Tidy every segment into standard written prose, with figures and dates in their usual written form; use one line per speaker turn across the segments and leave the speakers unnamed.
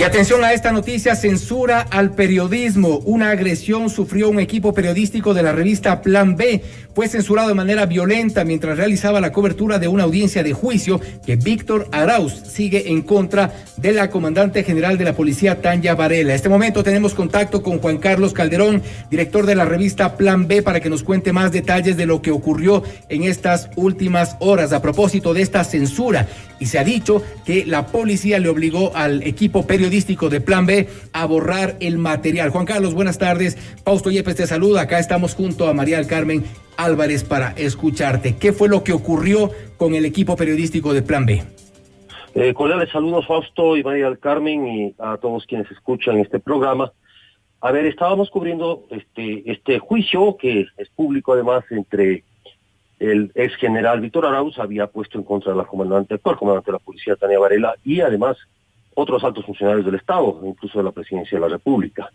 Y atención a esta noticia: censura al periodismo. Una agresión sufrió un equipo periodístico de la revista Plan B. Fue censurado de manera violenta mientras realizaba la cobertura de una audiencia de juicio que Víctor Arauz sigue en contra de la comandante general de la policía, Tania Varela. En este momento tenemos contacto con Juan Carlos Calderón, director de la revista Plan B, para que nos cuente más detalles de lo que ocurrió en estas últimas horas a propósito de esta censura. Y se ha dicho que la policía le obligó al equipo periodístico de Plan B a borrar el material. Juan Carlos, buenas tardes. Fausto Yepes te saluda. Acá estamos junto a María del Carmen Álvarez para escucharte. ¿Qué fue lo que ocurrió con el equipo periodístico de Plan B?
Cordiales saludos, Fausto y María del Carmen, y a todos quienes escuchan este programa. A ver, estábamos cubriendo este juicio, que es público además, entre el ex general Víctor Arauz, había puesto en contra de la actual comandante de la policía, Tania Varela, y además otros altos funcionarios del Estado, incluso de la presidencia de la República.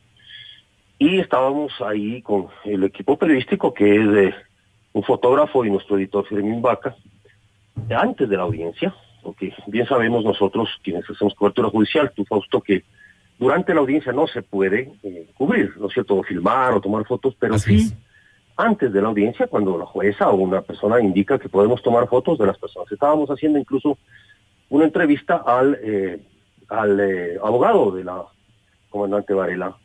Y estábamos ahí con el equipo periodístico, que es un fotógrafo y nuestro editor Fermín Vaca, antes de la audiencia, porque bien sabemos nosotros, quienes hacemos cobertura judicial, tú, Fausto, que durante la audiencia no se puede cubrir, ¿no es cierto?, o filmar o tomar fotos, pero
Así
sí antes de la audiencia, cuando la jueza o una persona indica que podemos tomar fotos de las personas. Estábamos haciendo incluso una entrevista al abogado de la comandante Varela,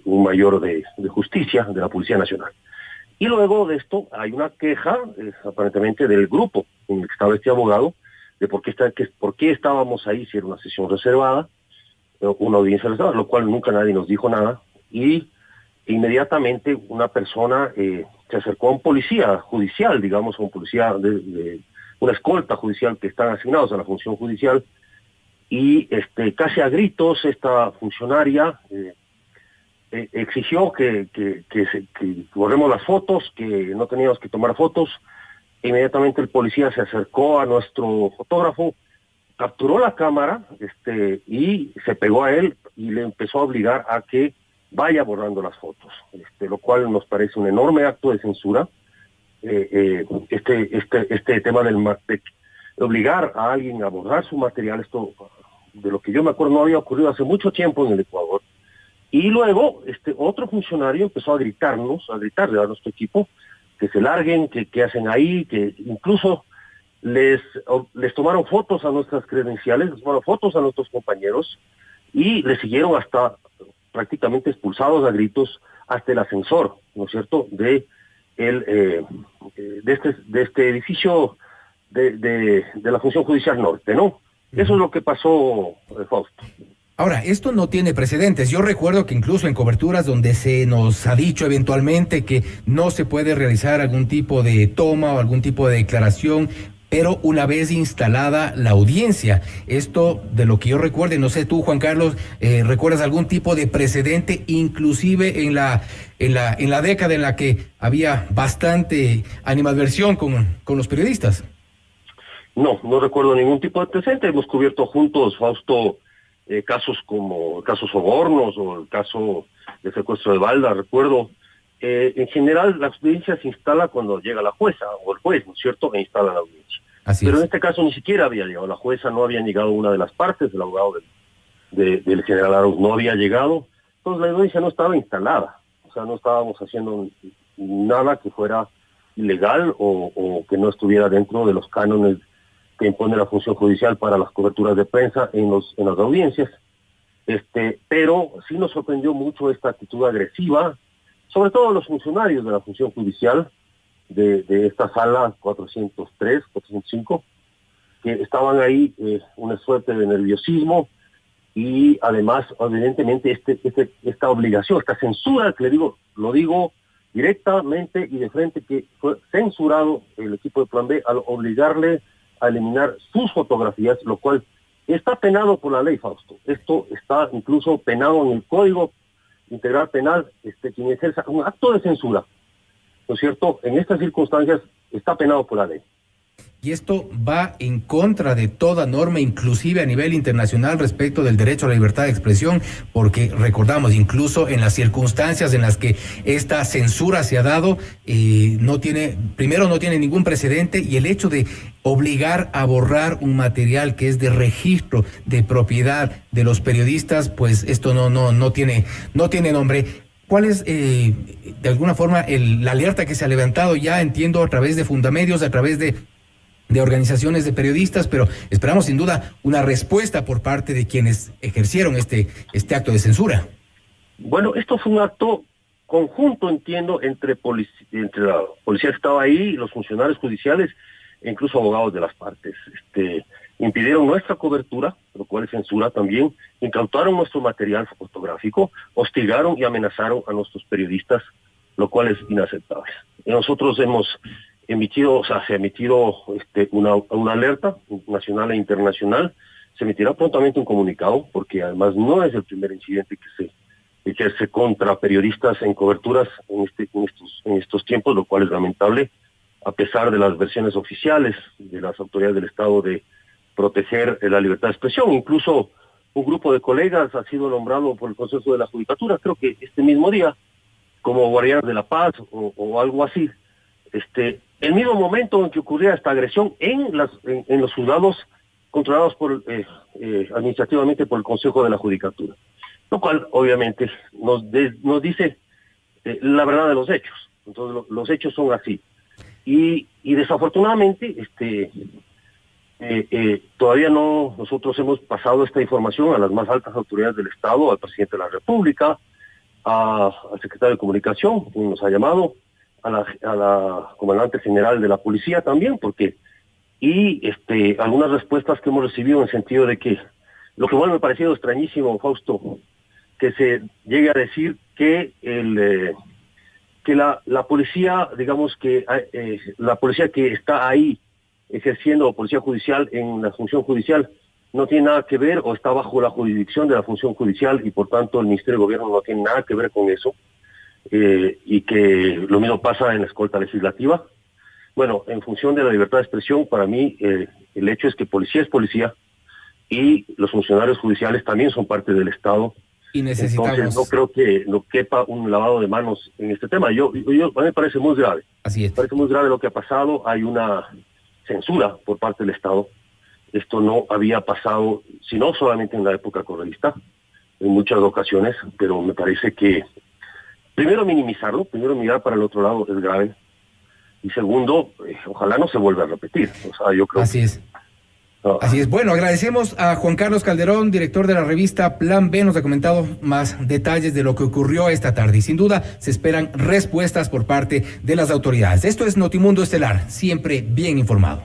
un mayor de justicia de la Policía Nacional. Y luego de esto hay una queja, aparentemente del grupo en el que estaba este abogado, de por qué estábamos ahí, si era una sesión reservada, una audiencia reservada, lo cual nunca nadie nos dijo nada, y inmediatamente una persona se acercó a un policía judicial, digamos, a un policía de una escolta judicial que están asignados a la función judicial, y casi a gritos esta funcionaria exigió que borremos las fotos, que no teníamos que tomar fotos. Inmediatamente el policía se acercó a nuestro fotógrafo, capturó la cámara y se pegó a él y le empezó a obligar a que vaya borrando las fotos, lo cual nos parece un enorme acto de censura. Este tema de obligar a alguien a borrar su material, esto, de lo que yo me acuerdo, no había ocurrido hace mucho tiempo en el Ecuador. Y luego otro funcionario empezó a gritarle a nuestro equipo que se larguen, que hacen ahí, que incluso les tomaron fotos a nuestras credenciales, les tomaron fotos a nuestros compañeros y les siguieron hasta prácticamente expulsados a gritos hasta el ascensor, ¿no es cierto?, de este edificio de la Función Judicial Norte, ¿no? Eso es lo que pasó, Fausto.
Ahora, esto no tiene precedentes. Yo recuerdo que incluso en coberturas donde se nos ha dicho eventualmente que no se puede realizar algún tipo de toma o algún tipo de declaración, pero una vez instalada la audiencia. Esto, de lo que yo recuerde, no sé tú, Juan Carlos, ¿recuerdas algún tipo de precedente, inclusive en la década en la que había bastante animadversión con los periodistas?
No recuerdo ningún tipo de precedente. Hemos cubierto juntos, Fausto, casos como el caso Sobornos o el caso de secuestro de Balda, recuerdo. En general, la audiencia se instala cuando llega la jueza o el juez, ¿no es cierto?, e instala la audiencia. Pero en este caso ni siquiera había llegado la jueza, no había llegado una de las partes, el abogado del general Arauz no había llegado, entonces la audiencia no estaba instalada, o sea, no estábamos haciendo nada que fuera ilegal o que no estuviera dentro de los cánones que impone la función judicial para las coberturas de prensa en las audiencias. Pero sí nos sorprendió mucho esta actitud agresiva, sobre todo los funcionarios de la función judicial de esta sala 403, 405, que estaban ahí, una suerte de nerviosismo, y además, evidentemente, esta obligación, esta censura, que lo digo directamente y de frente, que fue censurado el equipo de Plan B al obligarle a eliminar sus fotografías, lo cual está penado por la ley, Fausto. Esto está incluso penado en el Código Integral Penal, quien ejerza un acto de censura, ¿no es cierto?, en estas circunstancias está penado por la ley.
Y esto va en contra de toda norma, inclusive a nivel internacional, respecto del derecho a la libertad de expresión, porque recordamos, incluso en las circunstancias en las que esta censura se ha dado, no tiene ningún precedente, y el hecho de obligar a borrar un material que es de registro de propiedad de los periodistas, pues esto no tiene nombre. ¿Cuál es, de alguna forma, la alerta que se ha levantado ya, entiendo, a través de Fundamedios, a través de organizaciones de periodistas, pero esperamos sin duda una respuesta por parte de quienes ejercieron este acto de censura?
Bueno, esto fue un acto conjunto, entiendo, entre la policía que estaba ahí, los funcionarios judiciales e incluso abogados de las partes. Impidieron nuestra cobertura, lo cual es censura también, incautaron nuestro material fotográfico, hostigaron y amenazaron a nuestros periodistas, lo cual es inaceptable. Nosotros se ha emitido una alerta nacional e internacional. Se emitirá prontamente un comunicado, porque además no es el primer incidente que se ejerce contra periodistas en coberturas en estos tiempos, lo cual es lamentable, a pesar de las versiones oficiales de las autoridades del Estado de proteger la libertad de expresión. Incluso un grupo de colegas ha sido nombrado por el Consejo de la Judicatura, creo que este mismo día, como guardianes de la paz o algo así. El mismo momento en que ocurría esta agresión en los juzgados controlados administrativamente por el Consejo de la Judicatura, lo cual obviamente nos dice la verdad de los hechos. Entonces los hechos son así, y desafortunadamente todavía no, nosotros hemos pasado esta información a las más altas autoridades del Estado, al presidente de la República, al secretario de Comunicación, quien nos ha llamado, a la comandante general de la policía también, algunas respuestas que hemos recibido, en el sentido de que, lo que igual me ha parecido extrañísimo, Fausto, que se llegue a decir que la policía, digamos que la policía que está ahí ejerciendo policía judicial en la función judicial no tiene nada que ver, o está bajo la jurisdicción de la función judicial, y por tanto el Ministerio de Gobierno no tiene nada que ver con eso. Y que lo mismo pasa en la escolta legislativa. Bueno, en función de la libertad de expresión, para mí el hecho es que policía es policía, y los funcionarios judiciales también son parte del Estado.
Y necesitamos...
Entonces no creo que no quepa un lavado de manos en este tema. A mí me parece muy grave.
Así es.
Me parece muy grave lo que ha pasado. Hay una censura por parte del Estado. Esto no había pasado, sino solamente en la época correísta, en muchas ocasiones, pero me parece que primero minimizarlo, primero mirar para el otro lado es grave, y segundo, ojalá no se vuelva a repetir. Yo creo
Así es. Así es. Bueno, agradecemos a Juan Carlos Calderón, director de la revista Plan B. Nos ha comentado más detalles de lo que ocurrió esta tarde, y sin duda se esperan respuestas por parte de las autoridades. Esto es Notimundo Estelar, siempre bien informado.